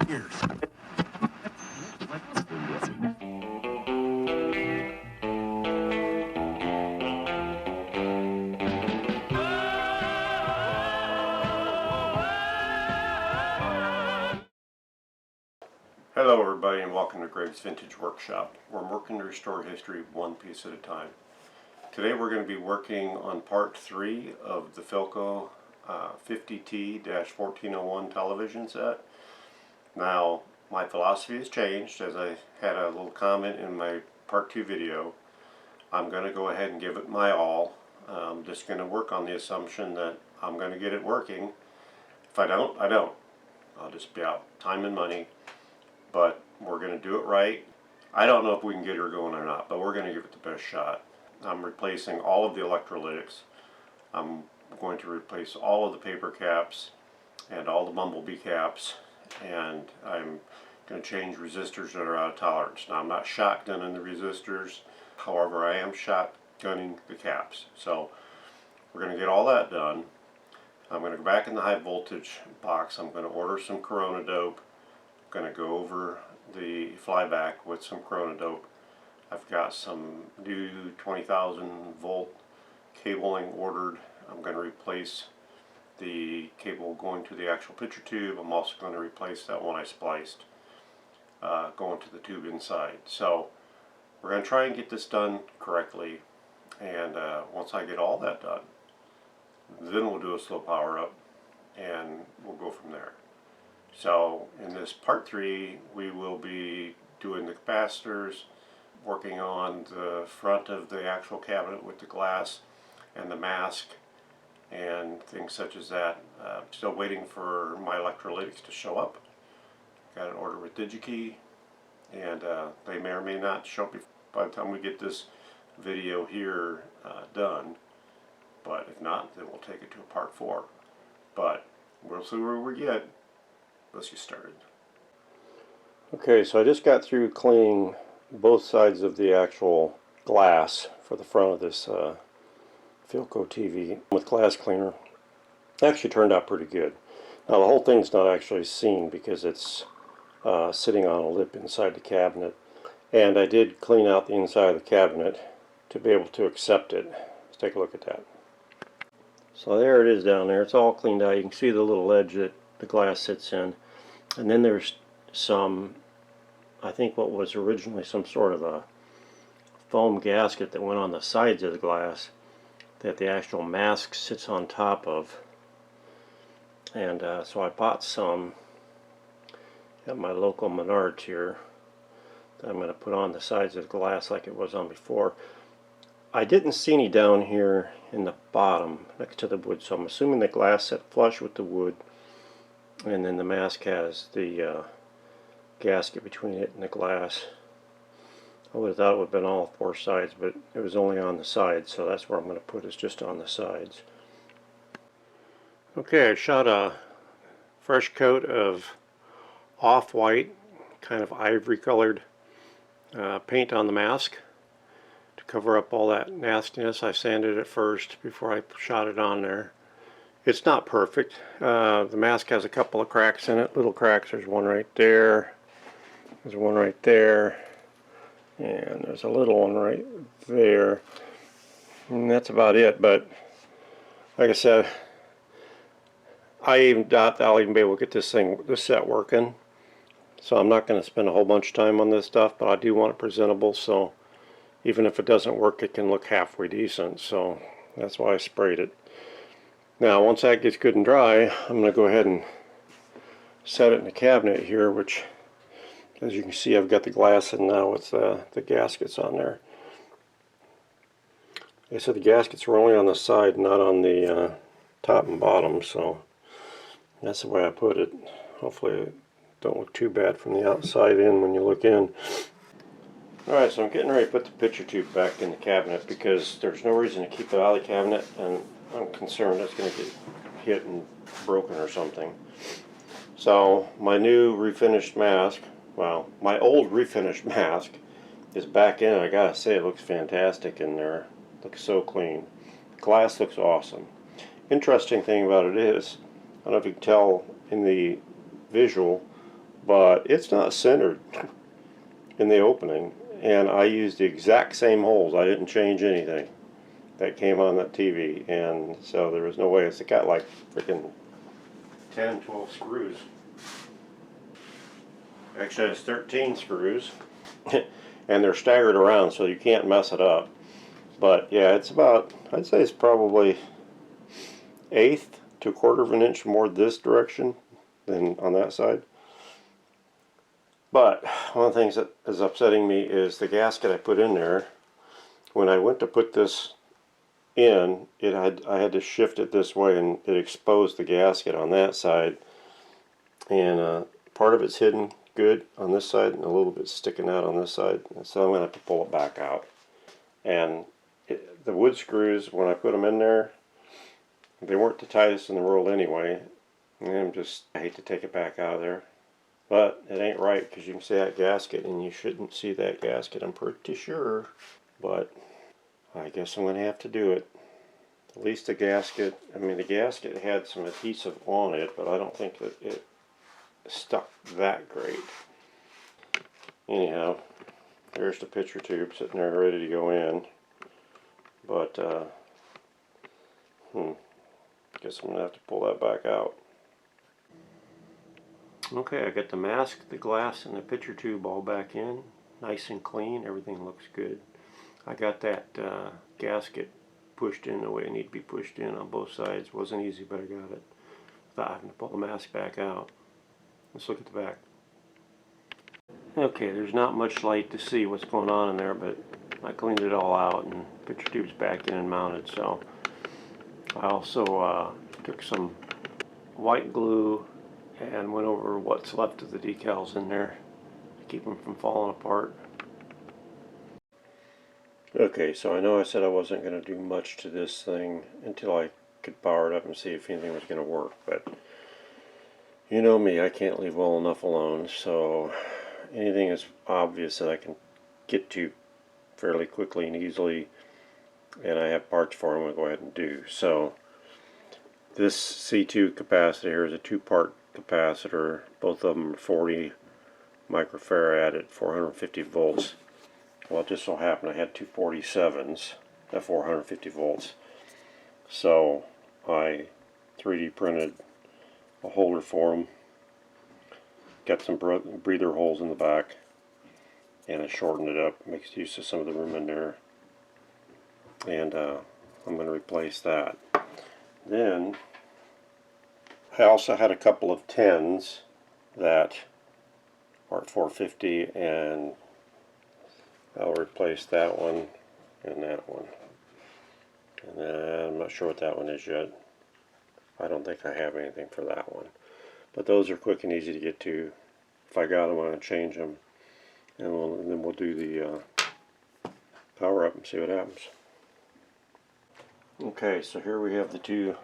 Hello everybody and welcome to Greg's Vintage Workshop, where I'm working to restore history one piece at a time. Today we're going to be working on part 3 of the Philco 50T-1401 television set. Now my philosophy has changed, as I had a little comment in my part 2 video. I'm going to go ahead and give it my all. I'm just going to work on the assumption that I'm going to get it working. If I don't, I don't. I'll just be out time and money. But we're going to do it right. I don't know if we can get her going or not, but we're going to give it the best shot. I'm replacing all of the electrolytics. I'm going to replace all of the paper caps and all the bumblebee caps, and I'm going to change resistors that are out of tolerance. Now I'm not shotgunning the resistors, however I am shotgunning the caps. So we're going to get all that done. I'm going to go back in the high voltage box. I'm going to order some Corona dope. Going to go over the flyback with some Corona dope. I've got some new 20,000 volt cabling ordered. I'm going to replace the cable going to the actual picture tube. I'm also going to replace that one I spliced going to the tube inside. So we're going to try and get this done correctly, and once I get all that done, then we'll do a slow power up and we'll go from there. So in this part 3 we will be doing the capacitors, working on the front of the actual cabinet with the glass and the mask and things such as that. Still waiting for my electrolytics to show up. Got an order with DigiKey, and they may or may not show up by the time we get this video here done. But if not, then we'll take it to a part 4. But we'll see where we get. Let's get started. Okay, so I just got through cleaning both sides of the actual glass for the front of this Philco TV with glass cleaner. It actually turned out pretty good. Now the whole thing's not actually seen because it's sitting on a lip inside the cabinet, and I did clean out the inside of the cabinet to be able to accept it. Let's take a look at that. So there it is down there. It's all cleaned out. You can see the little ledge that the glass sits in. And then there's some, I think what was originally some sort of a foam gasket that went on the sides of the glass that the actual mask sits on top of. And so I bought some at my local Menards here that I'm going to put on the sides of the glass like it was on before. I didn't see any down here in the bottom next to the wood, so I'm assuming the glass set flush with the wood. And then the mask has the gasket between it and the glass. I would have thought it would have been all 4 sides, but it was only on the sides, so that's where I'm going to put it, just on the sides. Okay, I shot a fresh coat of off-white, kind of ivory colored paint on the mask to cover up all that nastiness. I sanded it first before I shot it on there. It's not perfect. The mask has a couple of cracks in it, little cracks. There's one right there, there's one right there, and there's a little one right there. And that's about it, but like I said, I even doubt that I'll even be able to get this set working. So I'm not going to spend a whole bunch of time on this stuff, but I do want it presentable, so even if it doesn't work, it can look halfway decent. So that's why I sprayed it. Now once that gets good and dry, I'm going to go ahead and set it in the cabinet here, which, as you can see, I've got the glass in now with the gaskets on there. Like I said, the gaskets are only on the side, not on the top and bottom, so that's the way I put it. Hopefully it don't look too bad from the outside in when you look in. Alright, so I'm getting ready to put the picture tube back in the cabinet because there's no reason to keep it out of the cabinet, and I'm concerned it's going to get hit and broken or something. So my new refinished mask, well, my old refinished mask is back in. I gotta say, it looks fantastic in there. It looks so clean. The glass looks awesome. Interesting thing about it is, I don't know if you can tell in the visual, but it's not centered in the opening, and I used the exact same holes. I didn't change anything that came on that TV, and so there was no way. It's got like freaking 10, 12 screws. Actually, it's 13 screws, and they're staggered around, so you can't mess it up. But yeah, it's about, I'd say it's probably 1/8 to 1/4 of an inch more this direction than on that side. But one of the things that is upsetting me is the gasket I put in there. When I went to put this in, I had to shift it this way, and it exposed the gasket on that side. And part of it's hidden good on this side, and a little bit sticking out on this side. And so I'm going to have to pull it back out. And the wood screws, when I put them in there, they weren't the tightest in the world anyway. And I hate to take it back out of there. But it ain't right, because you can see that gasket, and you shouldn't see that gasket, I'm pretty sure. But I guess I'm going to have to do it. At least the gasket, I mean the gasket had some adhesive on it, but I don't think that it stuck that great. Anyhow, there's the picture tube sitting there ready to go in. But, guess I'm going to have to pull that back out. Okay, I got the mask, the glass, and the picture tube all back in. Nice and clean, everything looks good. I got that gasket pushed in the way it needed to be pushed in on both sides. Wasn't easy, but I got it without having to pull the mask back out. Let's look at the back. Okay, there's not much light to see what's going on in there, but I cleaned it all out, and picture tube's back in and mounted. So I also took some white glue and went over what's left of the decals in there to keep them from falling apart. Okay, so I know I said I wasn't going to do much to this thing until I could power it up and see if anything was going to work, but you know me, I can't leave well enough alone, so anything is obvious that I can get to fairly quickly and easily, and I have parts for them, I'm going to go ahead and do. So this C2 capacitor here is a 2-part capacitor. Both of them are 40 microfarad at 450 volts. Well, it just so happened I had two 47s at 450 volts. So I 3D printed a holder for them. Got some breather holes in the back, and I shortened it up, makes use of some of the room in there. And I'm going to replace that. Then I also had a couple of 10s that are at 450, and I'll replace that one and that one. And then I'm not sure what that one is yet. I don't think I have anything for that one. But those are quick and easy to get to. If I got them, I'm going to change them. And then we'll do the power up and see what happens. Okay, so here we have the two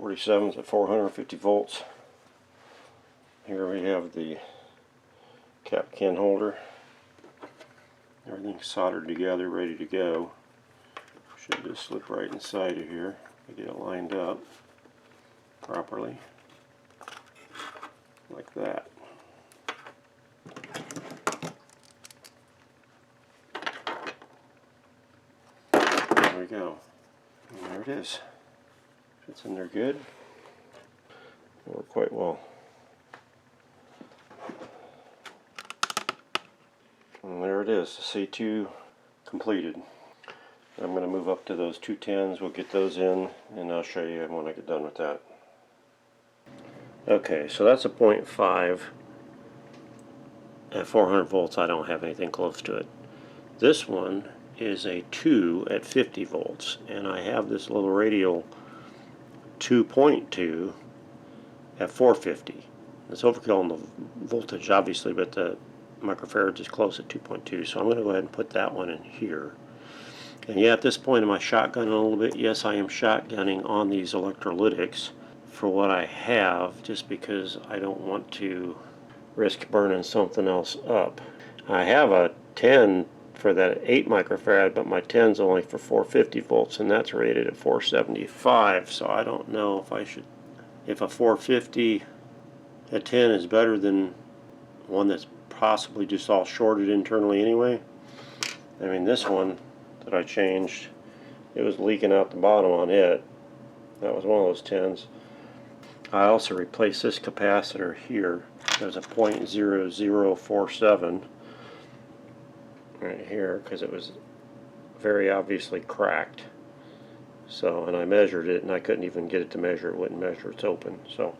47s at 450 volts. Here we have the cap can holder. Everything's soldered together, ready to go. Should just slip right inside of here to get it lined up properly, like that. There we go. And there it is. Fits in there good. It'll work quite well. And there it is, the C2 completed. I'm going to move up to those 210s, we'll get those in, and I'll show you when I get done with that. Okay, so that's a 0.5 at 400 volts. I don't have anything close to it. This one is a 2 at 50 volts, and I have this little radial 2.2 at 450. It's overkill on the voltage, obviously, but the microfarads is close at 2.2, so I'm going to go ahead and put that one in here. And yeah, at this point, am I shotgunning a little bit? Yes, I am shotgunning on these electrolytics for what I have, just because I don't want to risk burning something else up. I have a 10 for that 8 microfarad, but my 10's only for 450 volts, and that's rated at 475, so I don't know if I should, if a 450 at 10 is better than one that's possibly just all shorted internally anyway. I mean, this one that I changed, it was leaking out the bottom on it. That was one of those tins. I also replaced this capacitor here. There's a 0.0047 right here because it was very obviously cracked. So, and I measured it and I couldn't even get it to measure. It wouldn't measure. It's open. So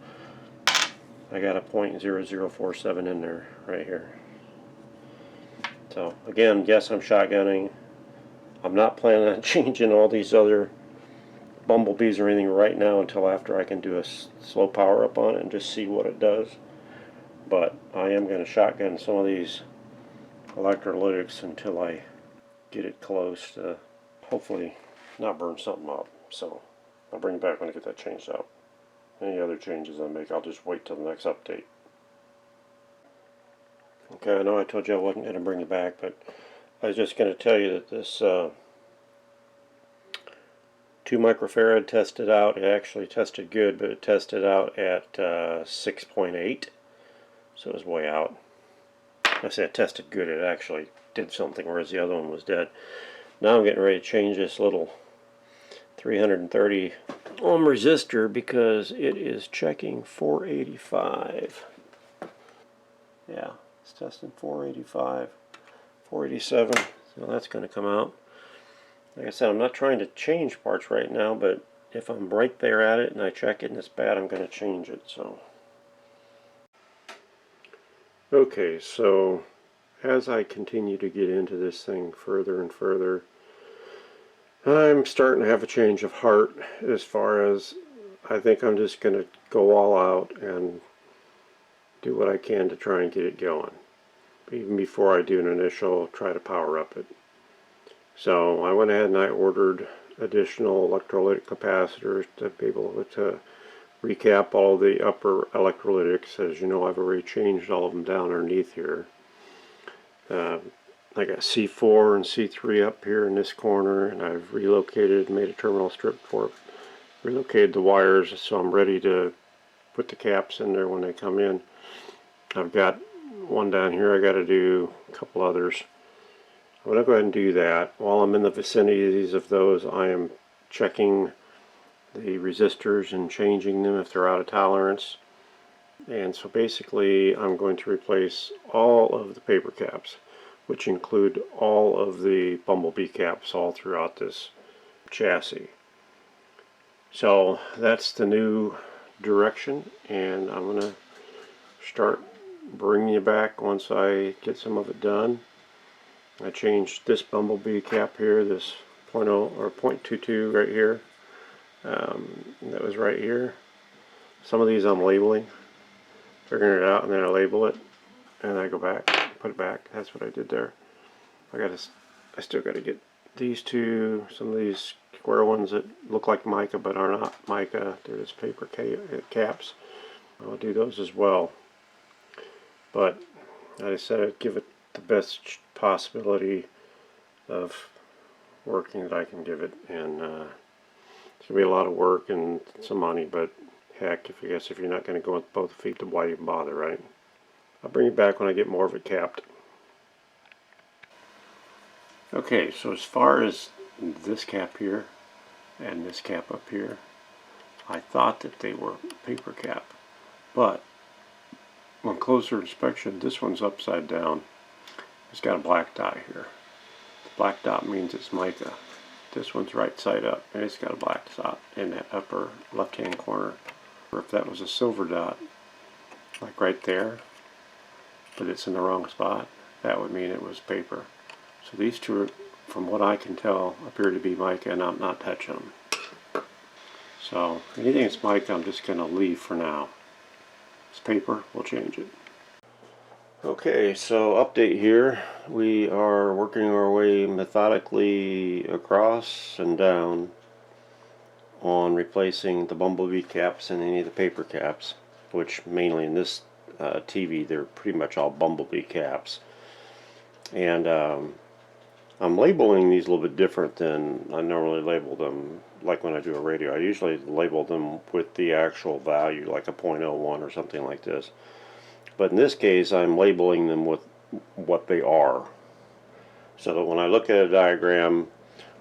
I got a 0.0047 in there right here. So again, yes, I'm shotgunning. I'm not planning on changing all these other bumblebees or anything right now until after I can do a slow power up on it and just see what it does. But I am going to shotgun some of these electrolytics until I get it close to hopefully not burn something up. So I'll bring it back when I get that changed out. Any other changes I make, I'll just wait till the next update. Okay, I know I told you I wasn't going to bring it back, but I was just going to tell you that this 2 microfarad tested out. It actually tested good, but it tested out at 6.8, so it was way out. I said it tested good, it actually did something, whereas the other one was dead. Now I'm getting ready to change this little 330 ohm resistor because it is checking 485. Yeah, it's testing 485, 487, so that's going to come out. Like I said, I'm not trying to change parts right now, but if I'm right there at it and I check it and it's bad, I'm going to change it. So, okay, so as I continue to get into this thing further and further, I'm starting to have a change of heart as far as I think I'm just going to go all out and do what I can to try and get it going, even before I do an initial try to power up it. So I went ahead and I ordered additional electrolytic capacitors to be able to recap all the upper electrolytics. As you know, I've already changed all of them down underneath here. I got C4 and C3 up here in this corner, and I've relocated, made a terminal strip for it, relocated the wires, so I'm ready to put the caps in there when they come in. I've got one down here I got to do, a couple others. I'm going to go ahead and do that. While I'm in the vicinities of those, I am checking the resistors and changing them if they're out of tolerance. And so basically I'm going to replace all of the paper caps, which include all of the bumblebee caps all throughout this chassis. So that's the new direction, and I'm going to start bringing you back once I get some of it done. I changed this bumblebee cap here, this 0.0 or 0.22 right here. That was right here. Some of these I'm labeling, figuring it out, and then I label it, and I go back, put it back. That's what I did there. I still got to get these two, some of these square ones that look like mica but are not mica. They're just paper caps. I'll do those as well. But I decided I'd give it the best possibility of working that I can give it, and it's going to be a lot of work and some money, but heck, I guess if you're not going to go with both feet, then why even bother, right? I'll bring it back when I get more of it capped. Okay, so as far as this cap here and this cap up here, I thought that they were paper cap, but on closer inspection, this one's upside down. It's got a black dot here. The black dot means it's mica. This one's right side up, and it's got a black dot in that upper left-hand corner. Or if that was a silver dot, like right there, but it's in the wrong spot, that would mean it was paper. So these two, from what I can tell, appear to be mica, and I'm not touching them. So anything that's mica, I'm just going to leave for now. It's paper, we'll change it. Okay, so update here. We are working our way methodically across and down on replacing the bumblebee caps and any of the paper caps, which mainly in this TV they're pretty much all bumblebee caps. And I'm labeling these a little bit different than I normally label them, like when I do a radio. I usually label them with the actual value, like a 0.01 or something like this. But in this case, I'm labeling them with what they are. So that when I look at a diagram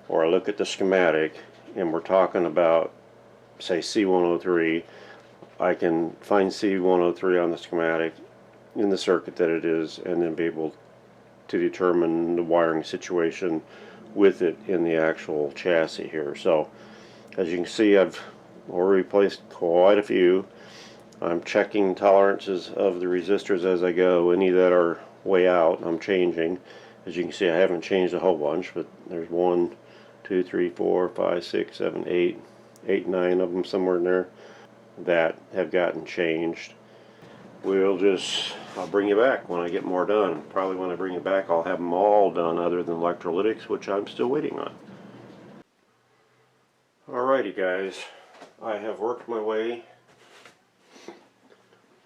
or I look at the schematic and we're talking about, say, C103, I can find C103 on the schematic in the circuit that it is, and then be able to determine the wiring situation with it in the actual chassis here. So as you can see, I've already replaced quite a few. I'm checking tolerances of the resistors as I go. Any that are way out, I'm changing. As you can see, I haven't changed a whole bunch, but there's 1, 2, 3, 4, 5, 6, 7, 8, 9 of them somewhere in there that have gotten changed. I'll bring you back when I get more done. Probably when I bring you back, I'll have them all done other than electrolytics, which I'm still waiting on. Alrighty guys, I have worked my way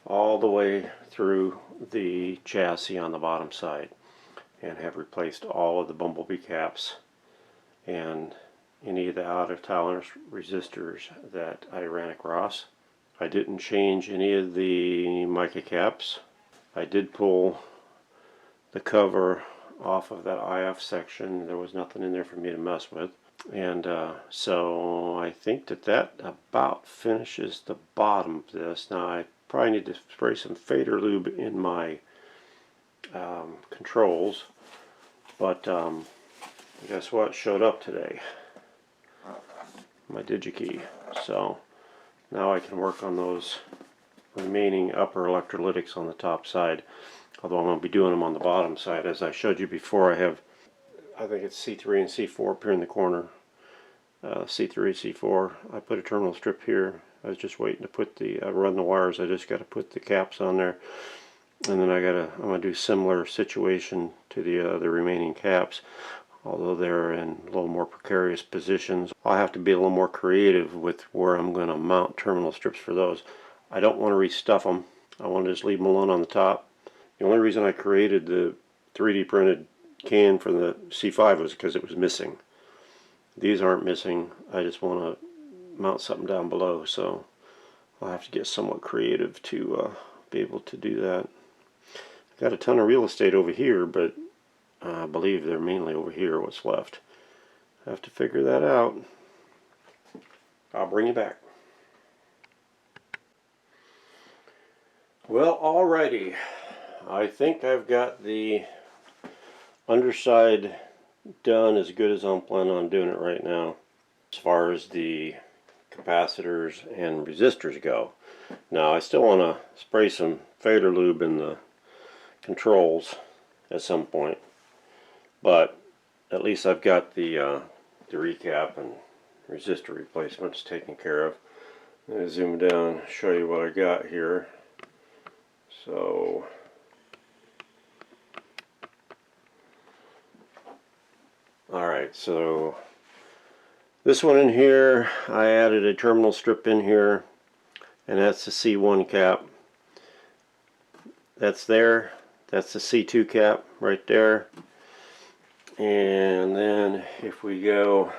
all the way through the chassis on the bottom side and have replaced all of the bumblebee caps and any of the out of tolerance resistors that I ran across. I didn't change any of the mica caps. I did pull the cover off of that IF section. There was nothing in there for me to mess with. And so I think that about finishes the bottom of this. Now I probably need to spray some fader lube in my controls, but guess what showed up today? My DigiKey. So now I can work on those remaining upper electrolytics on the top side, although I'm going to be doing them on the bottom side. As I showed you before, I think it's C3 and C4 up here in the corner. C3, C4. I put a terminal strip here. I was just waiting to put run the wires. I just got to put the caps on there, and then I'm going to do similar situation to the remaining caps, although they're in a little more precarious positions. I'll have to be a little more creative with where I'm going to mount terminal strips for those. I don't want to restuff them. I want to just leave them alone on the top. The only reason I created the 3D printed can for the C5 was because it was missing. These aren't missing. I just want to mount something down below, so I'll have to get somewhat creative to be able to do that. I've got a ton of real estate over here, but I believe they're mainly over here, what's left. I have to figure that out. I'll bring you back. Well, alrighty. I think I've got the underside done as good as I'm planning on doing it right now, as far as the capacitors and resistors go. Now I still want to spray some fader lube in the controls at some point, but at least I've got the recap and resistor replacements taken care of. I'm going to zoom down and show you what I got here. So alright, so this one in here, I added a terminal strip in here, and that's the C1 cap. That's there. That's the C2 cap right there. And then if we go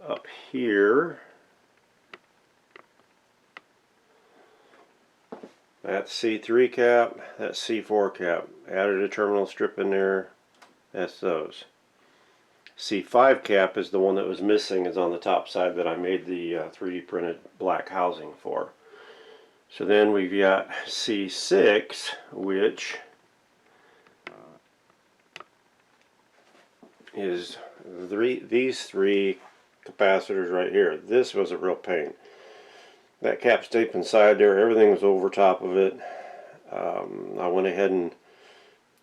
up here, that's C3 cap, that's C4 cap. Added a terminal strip in there. That's those. C5 cap is the one that was missing, is on the top side that I made the 3D printed black housing for. So then we've got C6, which is these three capacitors right here. This was a real pain. That cap's taped inside there. Everything was over top of it. I went ahead and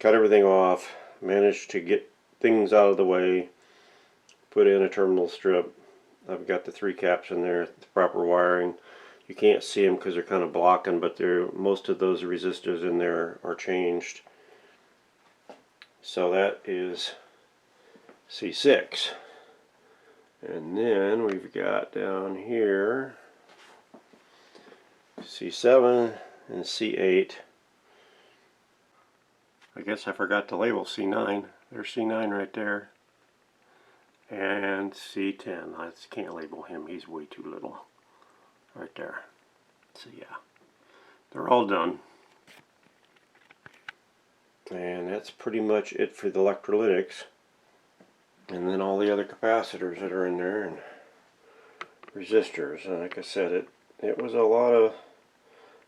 cut everything off, managed to get things out of the way, put in a terminal strip. I've got the three caps in there, the proper wiring. You can't see them because they're kind of blocking, but most of those resistors in there are changed. So that is C6. And then we've got down here C7 and C8. I guess I forgot to label C9. There's C9 right there. And C10. I can't label him, he's way too little. Right there. So yeah, they're all done. And that's pretty much it for the electrolytics. And then all the other capacitors that are in there and resistors. And like I said, it was a lot of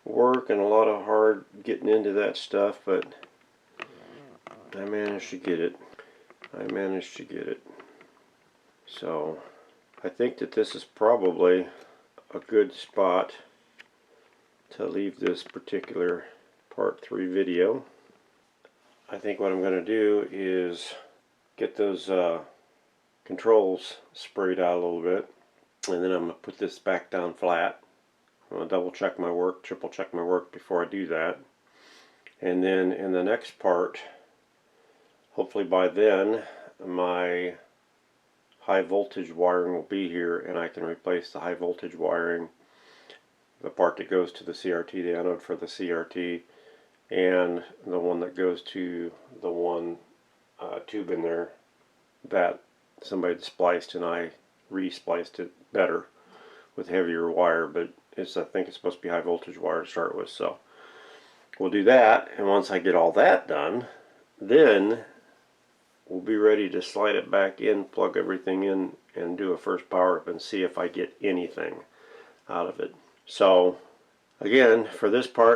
work and a lot of hard getting into that stuff, but I managed to get it. So I think that this is probably a good spot to leave this particular part 3 video. I think what I'm going to do is get those controls sprayed out a little bit, and then I'm going to put this back down flat. I'm going to double check my work, triple check my work before I do that. And then in the next part, hopefully by then, my high voltage wiring will be here, and I can replace the high voltage wiring, the part that goes to the CRT, the anode for the CRT, and the one that goes to the one tube in there that somebody had spliced, and I re-spliced it better with heavier wire, but I think it's supposed to be high voltage wire to start with. So we'll do that, and once I get all that done, then we'll be ready to slide it back in, plug everything in, and do a first power up and see if I get anything out of it. So again, for this part,